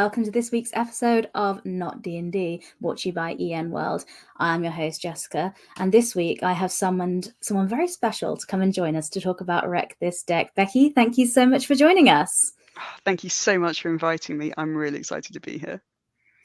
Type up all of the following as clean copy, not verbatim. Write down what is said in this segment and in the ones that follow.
welcome to this week's episode of Not D&D, brought to you by EN World. I'm your host, Jessica, and this week I have summoned someone very special to come and join us to talk about Wreck This Deck. Becky, thank you so much for joining us. Thank you so much for inviting me. I'm really excited to be here.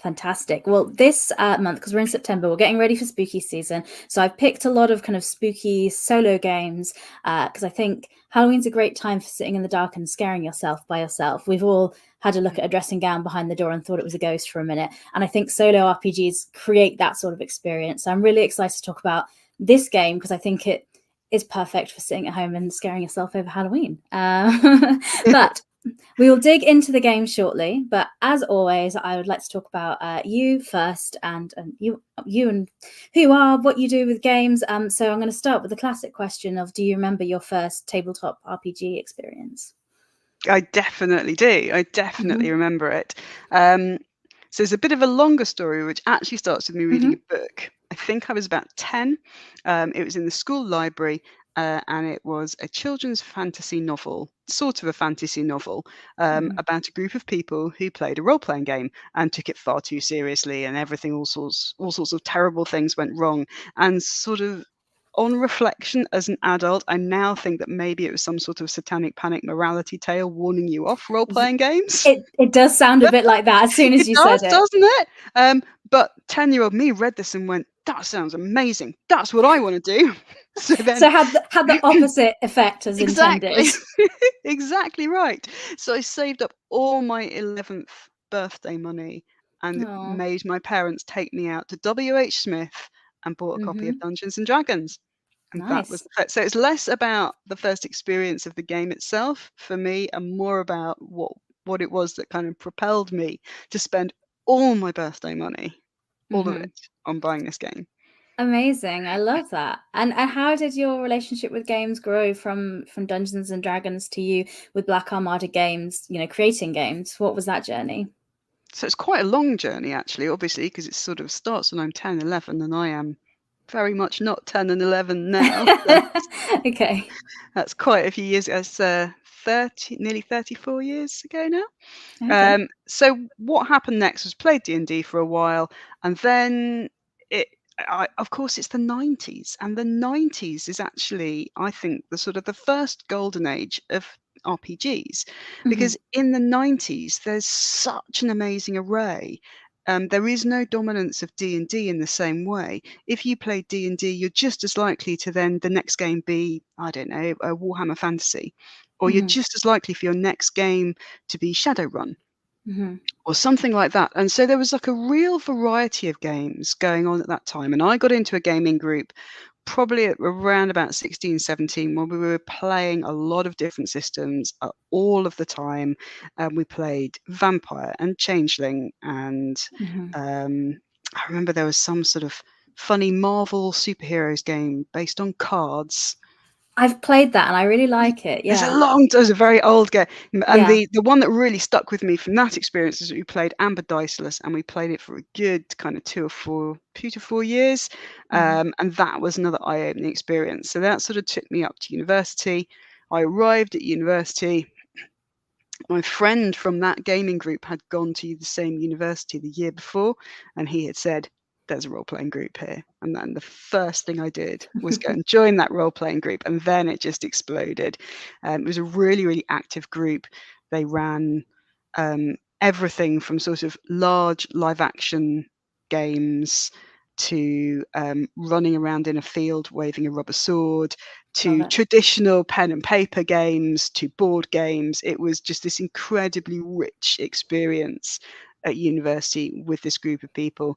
Fantastic. Well, this month, because we're in September, we're getting ready for spooky season. So I've picked a lot of kind of spooky solo games because I think Halloween's a great time for sitting in the dark and scaring yourself by yourself. We've all had a look at a dressing gown behind the door and thought it was a ghost for a minute. And I think solo RPGs create that sort of experience. So I'm really excited to talk about this game because I think it is perfect for sitting at home and scaring yourself over Halloween. But we will dig into the game shortly, but as always, I would like to talk about you first and you and who you are, what you do with games. So I'm going to start with the classic question of, do you remember your first tabletop RPG experience? I definitely do. I definitely remember it. So it's a bit of a longer story, which actually starts with me reading a book. I think I was about 10. It was in the school library. And it was a children's fantasy novel, sort of a fantasy novel, about a group of people who played a role-playing game and took it far too seriously, and everything, all sorts of terrible things went wrong. And sort of on reflection as an adult, I now think that maybe it was some sort of satanic panic morality tale warning you off role-playing games. It does sound a bit like that as soon as you said it. Doesn't it? But 10-year-old me read this and went, that sounds amazing. That's what I want to do. So had the opposite effect as intended. Exactly right. So I saved up all my 11th birthday money and made my parents take me out to WH Smith and bought a copy of Dungeons and Dragons. And that was so it's less about the first experience of the game itself for me and more about what it was that kind of propelled me to spend all my birthday money, all of it, on buying this game. Amazing. I love that. And how did your relationship with games grow from Dungeons and Dragons to you with Black Armada Games, creating games? What was that journey? So it's quite a long journey, actually, obviously, because it sort of starts when I'm 10, 11, and I am very much not 10 and 11 now. Okay. That's quite a few years. That's nearly 34 years ago now. Okay. So what happened next was played D&D for a while, and then of course, it's the 90s, and the 90s is actually, I think, the first golden age of RPGs, because in the 90s there's such an amazing array. There is no dominance of D&D in the same way. If you play D&D, you're just as likely to then the next game be, I don't know, a Warhammer Fantasy, or you're just as likely for your next game to be Shadowrun. Or something like that. And so there was like a real variety of games going on at that time. And I got into a gaming group probably at around about 16, 17, when we were playing a lot of different systems all of the time. We played Vampire and Changeling. And I remember there was some sort of funny Marvel superheroes game based on cards. I've played that and I really like it. Yeah. It was a very old game. And the one that really stuck with me from that experience is that we played Amber Diceless, and we played it for a good kind of 2 to 4 years. And that was another eye-opening experience. So that sort of took me up to university. I arrived at university. My friend from that gaming group had gone to the same university the year before, and he had said, there's a role-playing group here. And then the first thing I did was go and join that role-playing group, and then it just exploded. It was a really, really active group. They ran everything from sort of large live-action games to running around in a field waving a rubber sword, to traditional pen and paper games, to board games. It was just this incredibly rich experience at university with this group of people.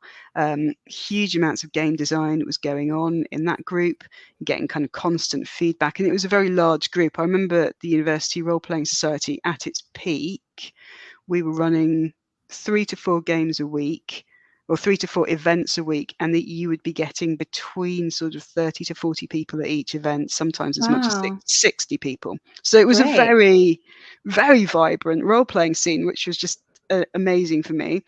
Huge amounts of game design was going on in that group, getting kind of constant feedback. And it was a very large group. I remember the University Role Playing Society at its peak, we were running 3 to 4 games a week, or 3 to 4 events a week, and that you would be getting between sort of 30 to 40 people at each event, sometimes as much as 60 people. So it was a very, very vibrant role-playing scene, which was just amazing for me.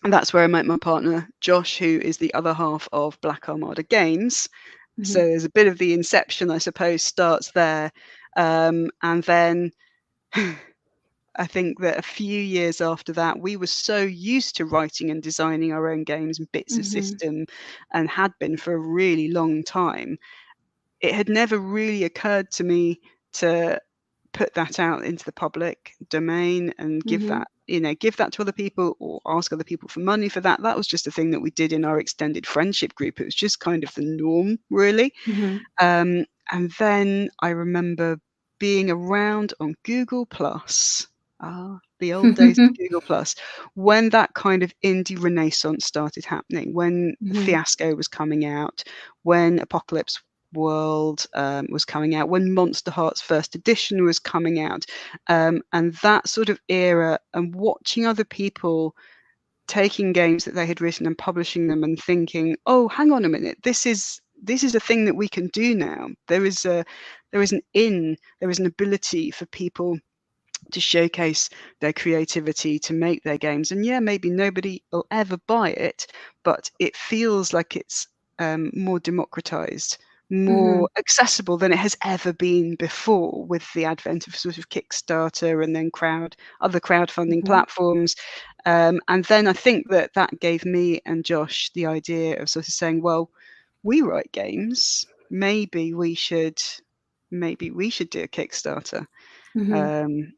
And that's where I met my partner, Josh, who is the other half of Black Armada Games. So there's a bit of the inception, I suppose, starts there. And then I think that a few years after that, we were so used to writing and designing our own games and bits of Mhm. system, and had been for a really long time. It had never really occurred to me to put that out into the public domain and give Mhm. that, give that to other people or ask other people for money for that. That was just a thing that we did in our extended friendship group. It was just kind of the norm, really. Mhm. And then I remember being around on Google Plus. The old days of Google Plus, when that kind of indie renaissance started happening, when Mhm. Fiasco was coming out, when Apocalypse World was coming out, when Monster Hearts First Edition was coming out, and that sort of era, and watching other people taking games that they had written and publishing them and thinking, oh, hang on a minute, this is a thing that we can do now. There is an ability for people to showcase their creativity, to make their games. And yeah, maybe nobody will ever buy it, but it feels like it's more democratized, more Mhm. accessible than it has ever been before, with the advent of sort of Kickstarter and then other crowdfunding Mhm. platforms. And then I think that gave me and Josh the idea of sort of saying, well, we write games. Maybe we should do a Kickstarter. Mhm. Um,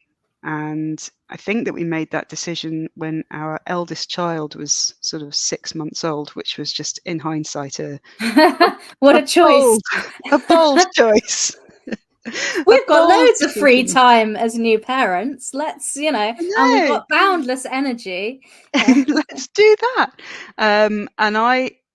and I think that we made that decision when our eldest child was sort of 6 months old, which was just, in hindsight, a, What a a choice. bold, a bold choice, a We've got bold loads of free decision. time as new parents. Let's, I and we've know. got boundless energy. Let's do that. And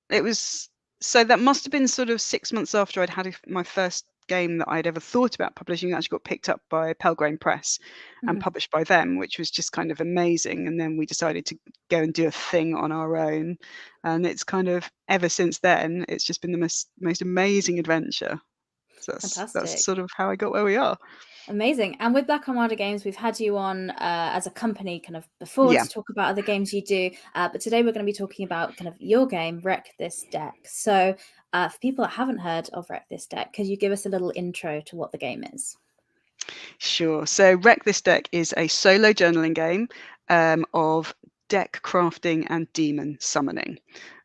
it was, so that must have been sort of 6 months after I'd had my first game that I'd ever thought about publishing. It actually got picked up by Pelgrane Press and Mhm. published by them, which was just kind of amazing. And then we decided to go and do a thing on our own. And it's kind of, ever since then, it's just been the most amazing adventure. So that's Fantastic. sort of how I got where we are. Amazing. And with Black Armada Games, we've had you on as a company kind of before Yeah. to talk about other games you do. But today we're going to be talking about kind of your game, Wreck This Deck. So for people that haven't heard of Wreck This Deck, could you give us a little intro to what the game is? Sure. So Wreck This Deck is a solo journaling game of deck crafting and demon summoning.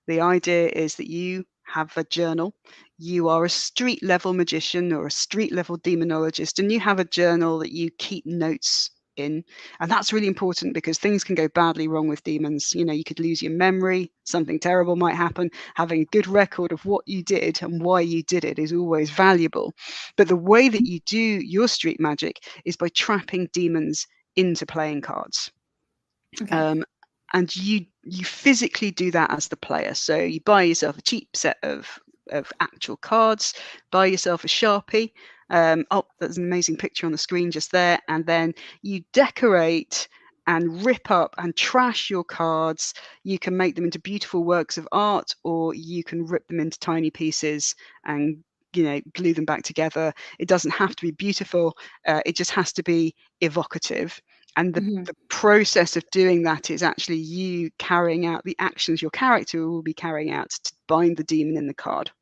The idea is that you have a journal. You are a street level magician or a street level demonologist, and you have a journal that you keep notes in. And that's really important because things can go badly wrong with demons. You could lose your memory, something terrible might happen. Having a good record of what you did and why you did it is always valuable. But the way that you do your street magic is by trapping demons into playing cards. Okay. Um, and you physically do that as the player. So you buy yourself a cheap set of actual cards, buy yourself a Sharpie. There's an amazing picture on the screen just there. And then you decorate and rip up and trash your cards. You can make them into beautiful works of art, or you can rip them into tiny pieces and glue them back together. It doesn't have to be beautiful. It just has to be evocative. And Mhm. the process of doing that is actually you carrying out the actions your character will be carrying out to bind the demon in the card.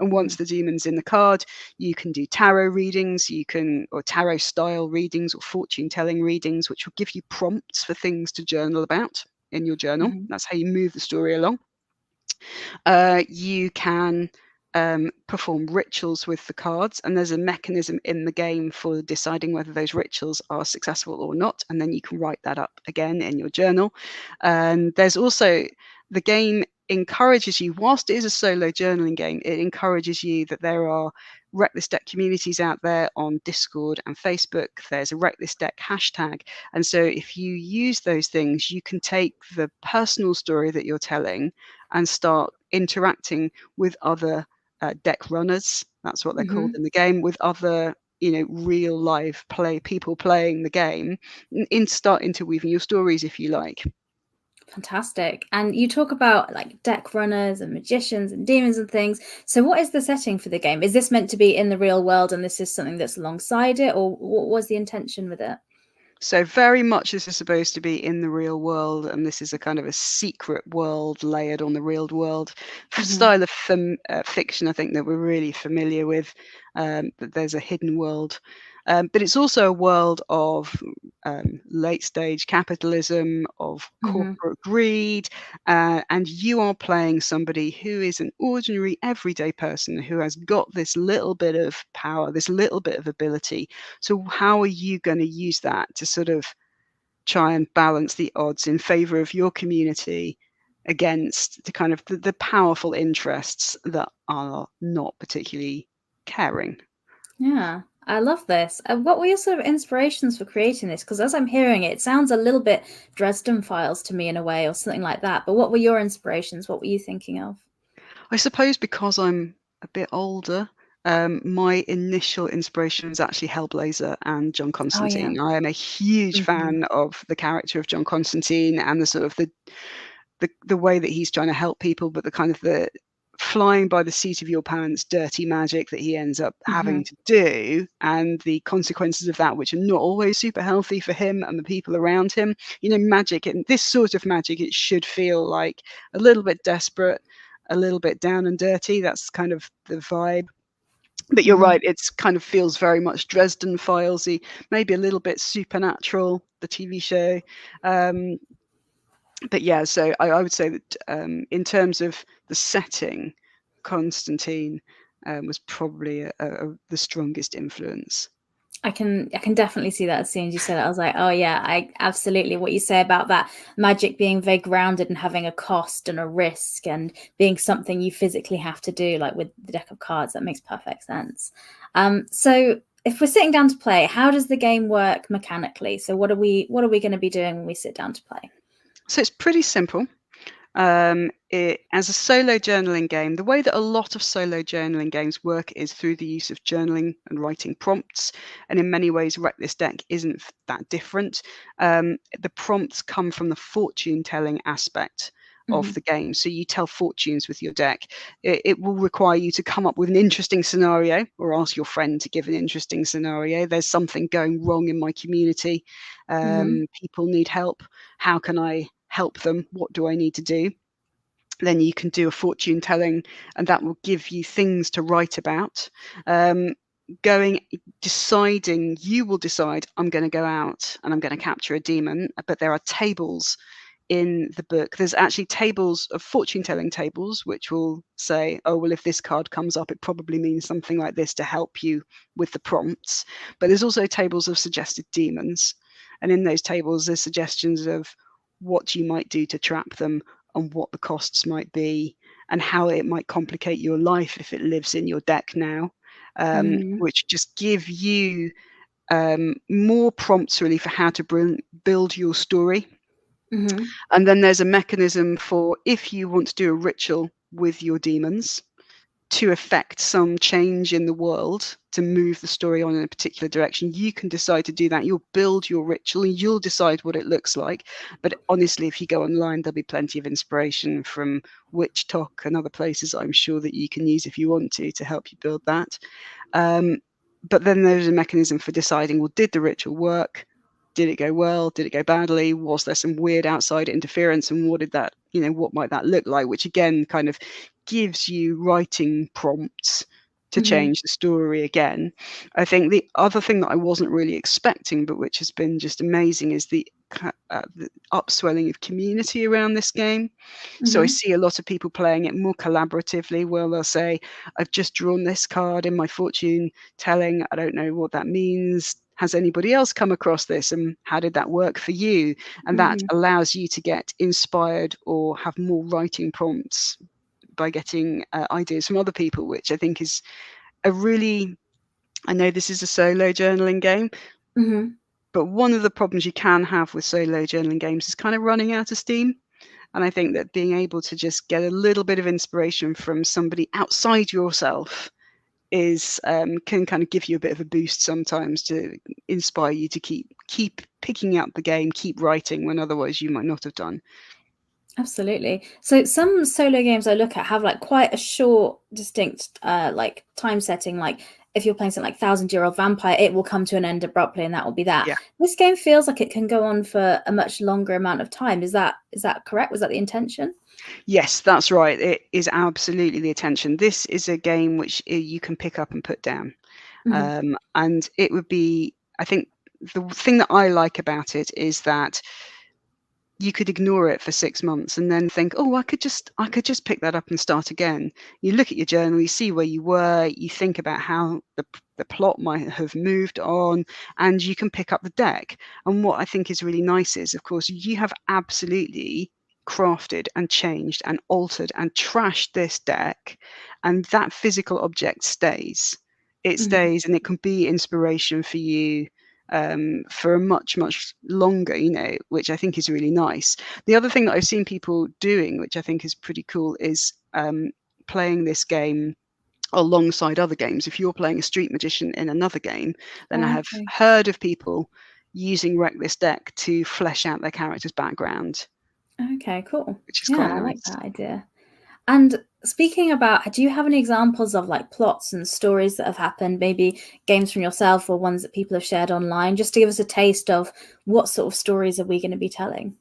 And once Mhm. the demon's in the card, you can do tarot readings, or tarot style readings, or fortune telling readings, which will give you prompts for things to journal about in your journal. Mhm. That's how you move the story along. You can perform rituals with the cards, and there's a mechanism in the game for deciding whether those rituals are successful or not, and then you can write that up again in your journal. And there's also, the game encourages you, whilst it is a solo journaling game, it encourages you that there are Wreck This Deck communities out there on Discord and Facebook. There's a Wreck This Deck hashtag, and so if you use those things, you can take the personal story that you're telling and start interacting with other deck runners. That's what they're called Mhm. in the game, with other real live people playing the game, start interweaving your stories, if you like. Fantastic. And you talk about like deck runners and magicians and demons and things. So what is the setting for the game? Is this meant to be in the real world and this is something that's alongside it, or what was the intention with it? So very much this is supposed to be in the real world, and this is a kind of a secret world layered on the real world. Mhm. Style of fiction, I think, that we're really familiar with, that there's a hidden world. But it's also a world of late stage capitalism, of corporate greed, and you are playing somebody who is an ordinary everyday person who has got this little bit of power, this little bit of ability. So how are you going to use that to sort of try and balance the odds in favor of your community against the kind of the powerful interests that are not particularly caring? Yeah, I love this. What were your sort of inspirations for creating this? Because as I'm hearing it, it sounds a little bit Dresden Files to me in a way, or something like that. But what were your inspirations? What were you thinking of? I suppose because I'm a bit older, my initial inspiration was actually Hellblazer and John Oh yeah. Constantine. I am a huge fan of the character of John Constantine and the sort of the way that he's trying to help people, but the kind of the flying by the seat of your pants dirty magic that he ends up having to do, and the consequences of that, which are not always super healthy for him and the people around him. You know, magic, and this sort of magic, it should feel like a little bit desperate, a little bit down and dirty. That's kind of the vibe. But you're right, it's kind of feels very much Dresden Filesy, maybe a little bit Supernatural, the TV show. But yeah, so I would say that in terms of the setting, Constantine was probably the strongest influence. I can definitely see that as soon as you said it. I was like, oh yeah, I absolutely what you say about that magic being very grounded and having a cost and a risk and being something you physically have to do, like with the deck of cards, that makes perfect sense. So if we're sitting down to play, how does the game work mechanically? So what are we going to be doing when we sit down to play? So it's pretty simple. As a solo journaling game, the way that a lot of solo journaling games work is through the use of journaling and writing prompts. And in many ways, Wreck This Deck isn't that different. The prompts come from the fortune telling aspect of the game. So you tell fortunes with your deck. It will require you to come up with an interesting scenario or ask your friend to give an interesting scenario. There's something going wrong in my community. People need help. How can I help them? What do I need to do? Then you can do a fortune telling, and that will give you things to write about. Deciding, you will decide, I'm going to go out and I'm going to capture a demon, but there are tables in the book. There's actually tables of fortune telling tables, which will say, oh, well, if this card comes up, it probably means something like this to help you with the prompts. But there's also tables of suggested demons. And in those tables, there's suggestions of what you might do to trap them and what the costs might be and how it might complicate your life if it lives in your deck now, which just give you more prompts really for how to build your story. And then there's a mechanism for if you want to do a ritual with your demons to affect some change in the world, to move the story on in a particular direction, you can decide to do that. You'll build your ritual and you'll decide what it looks like. But honestly, if you go online, there'll be plenty of inspiration from Witch Talk and other places I'm sure that you can use if you want to help you build that. But then there's a mechanism for deciding, well, did the ritual work? Did it go well? Did it go badly? Was there some weird outside interference? And what did that, what might that look like? Which again, kind of gives you writing prompts to change the story again. I think the other thing that I wasn't really expecting, but which has been just amazing, is the upswelling of community around this game. So I see a lot of people playing it more collaboratively, where they'll say, I've just drawn this card in my fortune telling, I don't know what that means. Has anybody else come across this, and how did that work for you? And that allows you to get inspired or have more writing prompts by getting ideas from other people, which I think is a really, I know this is a solo journaling game, but one of the problems you can have with solo journaling games is kind of running out of steam. And I think that being able to just get a little bit of inspiration from somebody outside yourself is can kind of give you a bit of a boost sometimes, to inspire you to keep picking up the game, keep writing when otherwise you might not have done. Absolutely. So some solo games I look at have like quite a short, distinct like time setting. Like if you're playing something like 1,000-Year-Old Vampire, it will come to an end abruptly, and that will be that. Yeah. This game feels like it can go on for a much longer amount of time. Is that correct? Was that the intention? Yes, that's right. It is absolutely the intention. This is a game which you can pick up and put down. And it would be, I think the thing that I like about it is that you could ignore it for 6 months and then think, oh, I could just pick that up and start again. You look at your journal, you see where you were, you think about how the plot might have moved on, and you can pick up the deck. And what I think is really nice is, of course, you have absolutely crafted and changed and altered and trashed this deck, and that physical object stays. It stays, and it can be inspiration for you for a much longer, which I think is really nice. The other thing that I've seen people doing, which I think is pretty cool, is playing this game alongside other games. If you're playing a street magician in another game, then I have heard of people using Wreck This Deck to flesh out their character's background. Okay, cool. Which is quite nice. I like that idea. And speaking about, do you have any examples of like plots and stories that have happened, maybe games from yourself or ones that people have shared online, just to give us a taste of what sort of stories are we going to be telling?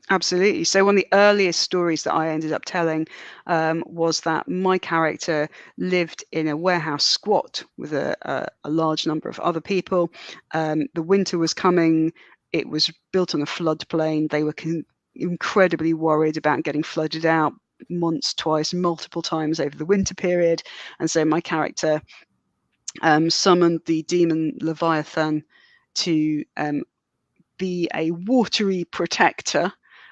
Absolutely. So one of the earliest stories that I ended up telling was that my character lived in a warehouse squat with a large number of other people. The winter was coming. It was built on a floodplain. They were incredibly worried about getting flooded out once, twice, multiple times over the winter period. And so my character summoned the demon Leviathan to be a watery protector.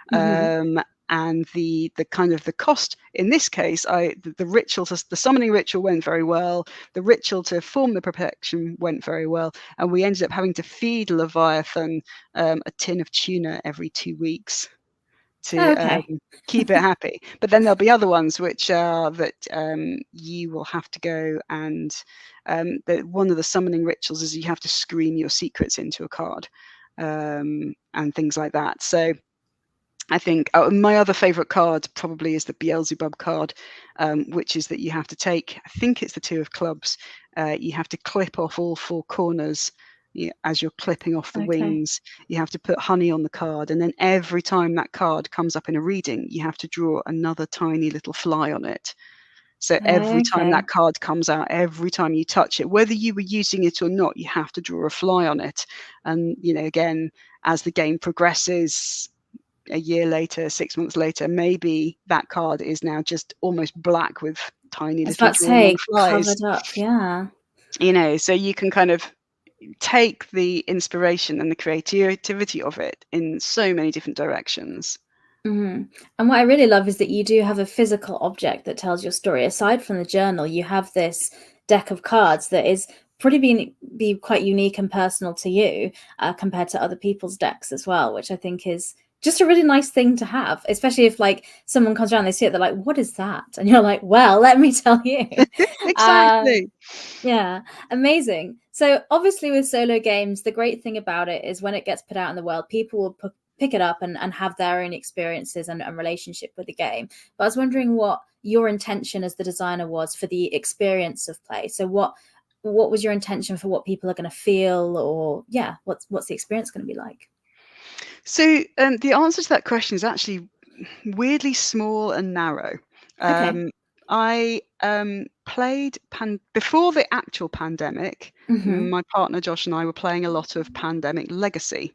And the kind of the cost in this case, the ritual, the summoning ritual went very well. The ritual to form the protection went very well, and we ended up having to feed Leviathan a tin of tuna every 2 weeks to keep it happy. But then there'll be other ones which are that you will have to go and one of the summoning rituals is you have to scream your secrets into a card and things like that. So I think my other favorite card probably is the Beelzebub card, which is that you have to take, I think it's the 2 of clubs, you have to clip off all 4 corners as you're clipping off the wings. You have to put honey on the card, and then every time that card comes up in a reading, you have to draw another tiny little fly on it. So every time that card comes out, every time you touch it, whether you were using it or not, you have to draw a fly on it. And, again, as the game progresses, a year later, 6 months later, maybe that card is now just almost black with tiny little drawn flies. Covered up, yeah. So you can kind of take the inspiration and the creativity of it in so many different directions. And what I really love is that you do have a physical object that tells your story. Aside from the journal, you have this deck of cards that is pretty be quite unique and personal to you compared to other people's decks as well, which I think is just a really nice thing to have, especially if like someone comes around, they see it, they're like, what is that? And you're like, well, let me tell you. Exactly. Yeah, amazing. So obviously with solo games, the great thing about it is when it gets put out in the world, people will pick it up and have their own experiences and relationship with the game. But I was wondering what your intention as the designer was for the experience of play. So what was your intention for what people are going to feel, or what's the experience going to be like? So the answer to that question is actually weirdly small and narrow. I played before the actual pandemic. My partner Josh and I were playing a lot of Pandemic Legacy.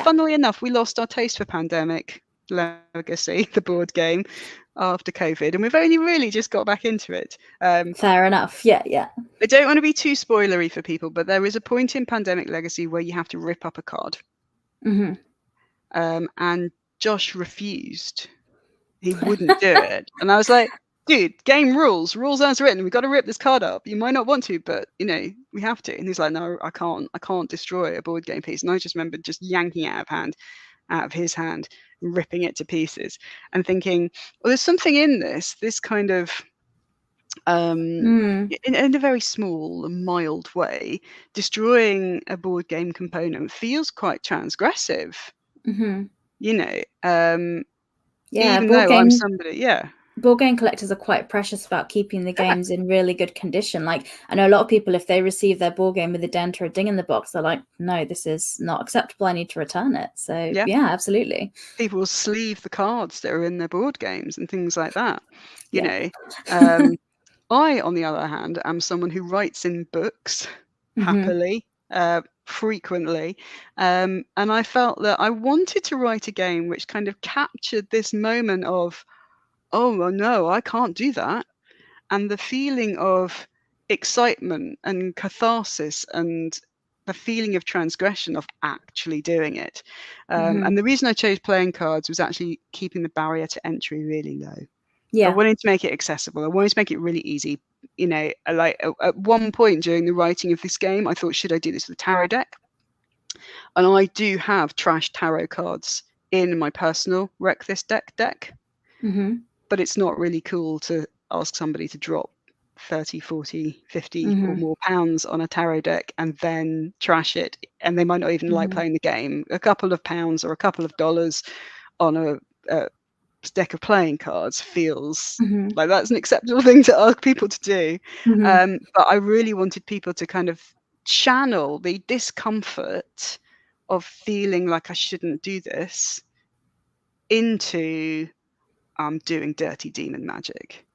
Funnily enough, we lost our taste for Pandemic Legacy, the board game, after COVID, and we've only really just got back into it. Fair enough. Yeah. I don't want to be too spoilery for people, but there is a point in Pandemic Legacy where you have to rip up a card. And Josh refused. He wouldn't do it. And I was like, dude, game rules as written. We've got to rip this card up. You might not want to, but we have to. And he's like, no, I can't destroy a board game piece. And I just remember just yanking it out of his hand, ripping it to pieces, and thinking, well, there's something in this kind of in a very small and mild way, destroying a board game component feels quite transgressive. Even though I'm somebody, board game collectors are quite precious about keeping the games in really good condition. Like, I know a lot of people, if they receive their board game with a dent or a ding in the box, they're like, no, this is not acceptable, I need to return it. So yeah, absolutely. People will sleeve the cards that are in their board games and things like that. I, on the other hand, am someone who writes in books. happily, frequently. And I felt that I wanted to write a game which kind of captured this moment of, oh no, I can't do that. And the feeling of excitement and catharsis and the feeling of transgression of actually doing it. And the reason I chose playing cards was actually keeping the barrier to entry really low. I Yeah. wanted to make it accessible. I wanted to make it really easy. You know, like at one point during the writing of this game, I thought, should I do this with a tarot deck? And I do have trash tarot cards in my personal Wreck This deck. But it's not really cool to ask somebody to drop 30, 40, 50 or more pounds on a tarot deck and then trash it. And they might not even like playing the game. A couple of pounds or a couple of dollars on a deck of playing cards feels like that's an acceptable thing to ask people to do. But I really wanted people to kind of channel the discomfort of feeling like I shouldn't do this into doing dirty demon magic.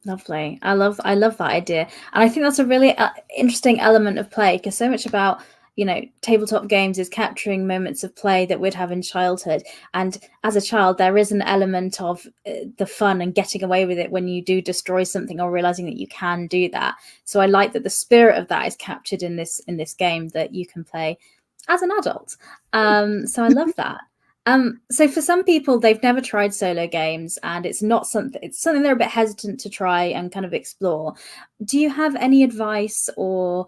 Lovely. I love that idea. And I think that's a really interesting element of play, because so much about, you know, tabletop games is capturing moments of play that we'd have in childhood. And as a child, there is an element of the fun and getting away with it when you do destroy something or realizing that you can do that. So I like that the spirit of that is captured in this game that you can play as an adult. So I love that. So for some people, they've never tried solo games, and it's something they're a bit hesitant to try and kind of explore. Do you have any advice or,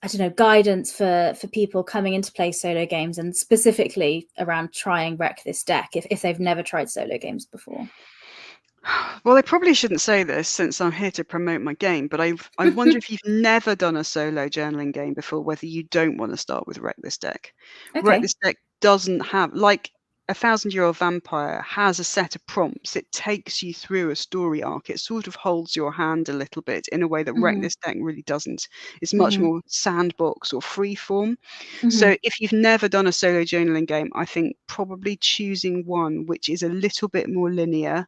I don't know, guidance for people coming into play solo games, and specifically around trying Wreck This Deck if they've never tried solo games before? Well, I probably shouldn't say this since I'm here to promote my game, but I wonder if you've never done a solo journaling game before, whether you don't want to start with Wreck This Deck. Wreck This Deck doesn't have, like a 1,000-Year-Old Vampire has a set of prompts. It takes you through a story arc. It sort of holds your hand a little bit in a way that Wreck This Deck really doesn't. It's much more sandbox or free form. So if you've never done a solo journaling game, I think probably choosing one which is a little bit more linear,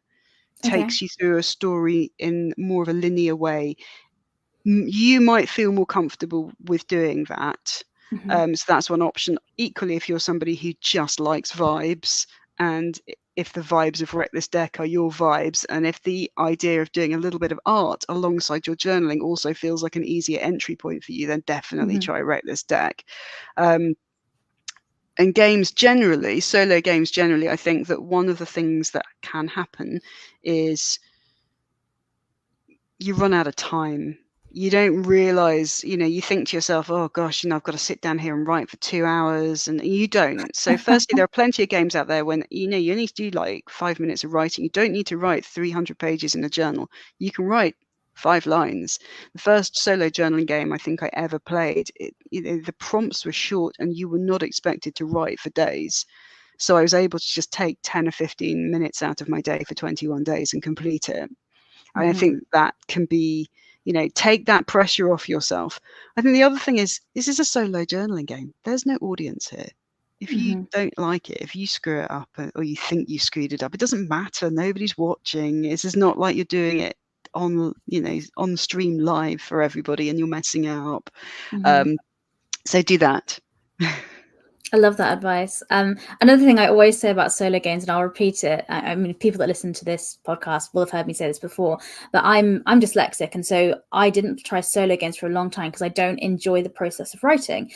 takes you through a story in more of a linear way, you might feel more comfortable with doing that. So that's one option. Equally, if you're somebody who just likes vibes, and if the vibes of Wreck This Deck are your vibes, and if the idea of doing a little bit of art alongside your journaling also feels like an easier entry point for you, then definitely try Wreck This Deck. And games generally, solo games generally, I think that one of the things that can happen is you run out of time. You don't realize, you know, you think to yourself, oh gosh, you know, I've got to sit down here and write for 2 hours, and you don't. So firstly, there are plenty of games out there when, you know, you only do like 5 minutes of writing. You don't need to write 300 pages in a journal. You can write 5 lines. The first solo journaling game I think I ever played, you know, the prompts were short and you were not expected to write for days. So I was able to just take 10 or 15 minutes out of my day for 21 days and complete it. And I think that can be, you know, take that pressure off yourself. I think the other thing is, this is a solo journaling game. There's no audience here. If you don't like it, if you screw it up, or you think you screwed it up, it doesn't matter. Nobody's watching. This is not like you're doing it on, you know, on stream live for everybody and you're messing it up. So do that. I love that advice. Another thing I always say about solo games, and I'll repeat it. I mean, people that listen to this podcast will have heard me say this before, but I'm dyslexic, and so I didn't try solo games for a long time because I don't enjoy the process of writing.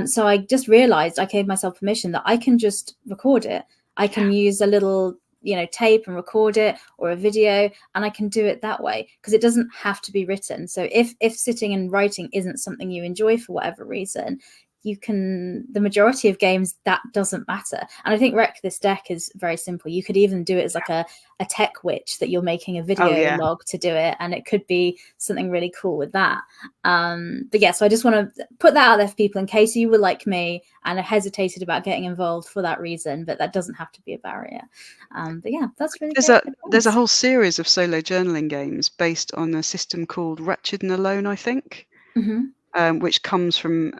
So I just realized, I gave myself permission that I can just record it. I can use a little, you know, tape and record it, or a video, and I can do it that way because it doesn't have to be written. So if sitting and writing isn't something you enjoy for whatever reason, you can, the majority of games, that doesn't matter. And I think Wreck This Deck is very simple. You could even do it as like a tech witch, that you're making a video log to do it, and it could be something really cool with that. But yeah, so I just want to put that out there for people in case you were like me and hesitated about getting involved for that reason, but that doesn't have to be a barrier. But yeah, that's really there's a whole series of solo journaling games based on a system called Wretched and Alone, I think. Which comes from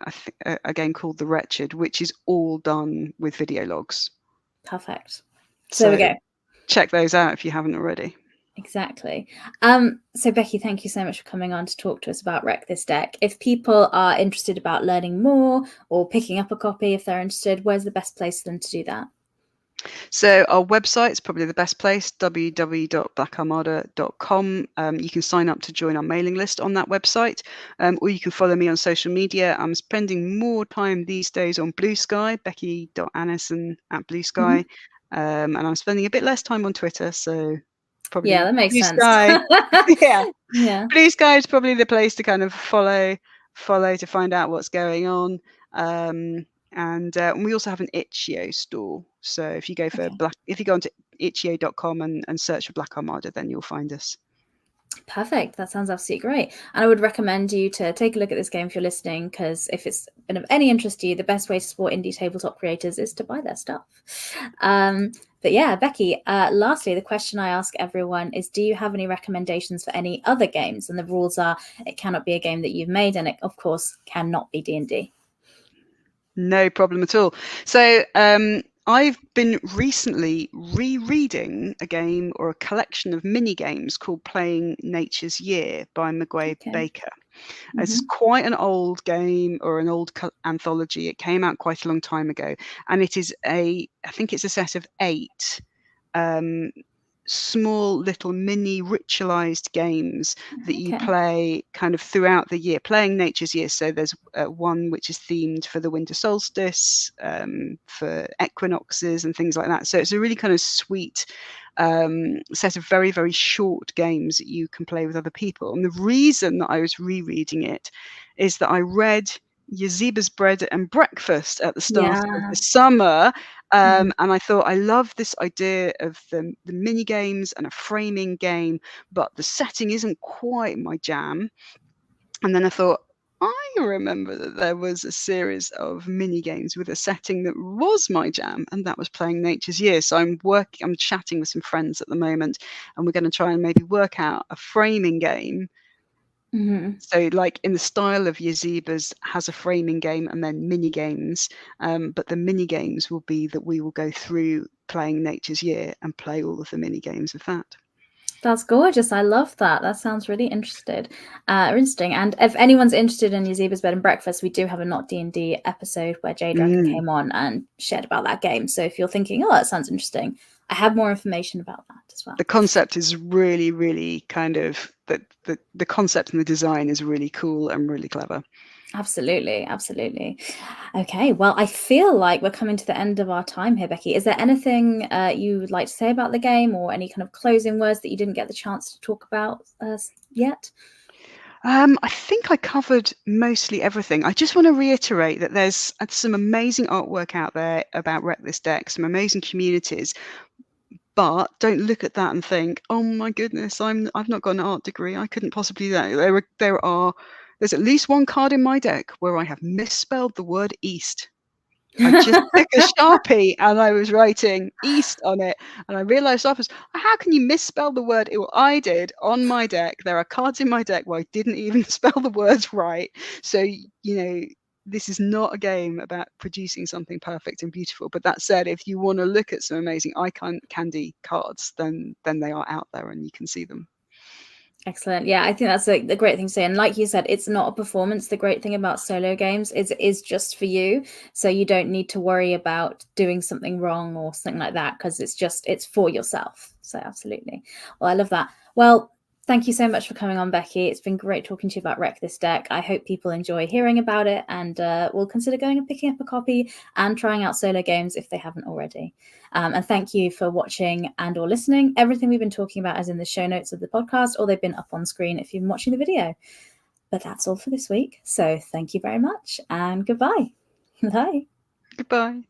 a game called The Wretched, which is all done with video logs. Perfect. So there we go. Check those out if you haven't already. Exactly. So Becky, thank you so much for coming on to talk to us about Wreck This Deck. If people are interested about learning more or picking up a copy, if they're interested, where's the best place for them to do that? So our website is probably the best place, www.blackarmada.com. You can sign up to join our mailing list on that website, or you can follow me on social media. I'm spending more time these days on Blue Sky, becky.annison at Blue Sky, and I'm spending a bit less time on Twitter, so probably that makes Blue sense. Sky. Yeah. Blue Sky is probably the place to kind of follow to find out what's going on. And we also have an Itch.io store. So if you go for if you go onto itch.io.com and search for Black Armada, then you'll find us. Perfect. That sounds absolutely great. And I would recommend you to take a look at this game if you're listening, because if it's been of any interest to you, the best way to support indie tabletop creators is to buy their stuff. But yeah, Becky, lastly, the question I ask everyone is, do you have any recommendations for any other games? And the rules are, it cannot be a game that you've made, and it, of course, cannot be D&D. No problem at all. So I've been recently rereading a game or a collection of mini games called Playing Nature's Year by McGuay Baker. This is quite an old game or an old anthology. It came out quite a long time ago, and it is I think it's a set of 8 small little mini ritualized games that you play kind of throughout the year, Playing Nature's Year. So there's one which is themed for the winter solstice, for equinoxes and things like that. So it's a really kind of sweet set of very, very short games that you can play with other people. And the reason that I was rereading it is that I read Yazeba's Bread and Breakfast at the start of the summer. And I thought, I love this idea of the mini games and a framing game, but the setting isn't quite my jam. And then I thought, I remember that there was a series of mini games with a setting that was my jam, and that was Playing Nature's Year. So I'm chatting with some friends at the moment, and we're going to try and maybe work out a framing game. So like in the style of Yazeba's, has a framing game and then mini games, but the mini games will be that we will go through Playing Nature's Year and play all of the mini games of that. That's gorgeous. I love that. That sounds really interesting. And if anyone's interested in Yazeba's Bed and Breakfast, we do have a Not D&D episode where Jade Dragon came on and shared about that game. So if you're thinking, oh, that sounds interesting, I have more information about that as well. The concept is really, really kind of the concept and the design is really cool and really clever. Absolutely. Okay, well, I feel like we're coming to the end of our time here, Becky. Is there anything you would like to say about the game, or any kind of closing words that you didn't get the chance to talk about yet? I think I covered mostly everything. I just want to reiterate that there's some amazing artwork out there about Wreck This Deck, some amazing communities. But don't look at that and think, oh my goodness, I've not got an art degree. I couldn't possibly do that. There's at least one card in my deck where I have misspelled the word east. I just took a Sharpie and I was writing east on it, and I realized afterwards, how can you misspell the word? Well, I did on my deck. There are cards in my deck where I didn't even spell the words right. So, this is not a game about producing something perfect and beautiful. But that said, if you want to look at some amazing icon candy cards, then they are out there and you can see them. Excellent. Yeah, I think that's the great thing to say. And like you said, it's not a performance. The great thing about solo games is just for you. So you don't need to worry about doing something wrong or something like that, because it's for yourself. So absolutely. Well, I love that. Well, thank you so much for coming on, Becky. It's been great talking to you about Wreck This Deck. I hope people enjoy hearing about it, and will consider going and picking up a copy and trying out solo games if they haven't already. And thank you for watching and or listening. Everything we've been talking about is in the show notes of the podcast, or they've been up on screen if you've been watching the video. But that's all for this week. So thank you very much, and goodbye. Bye. Goodbye.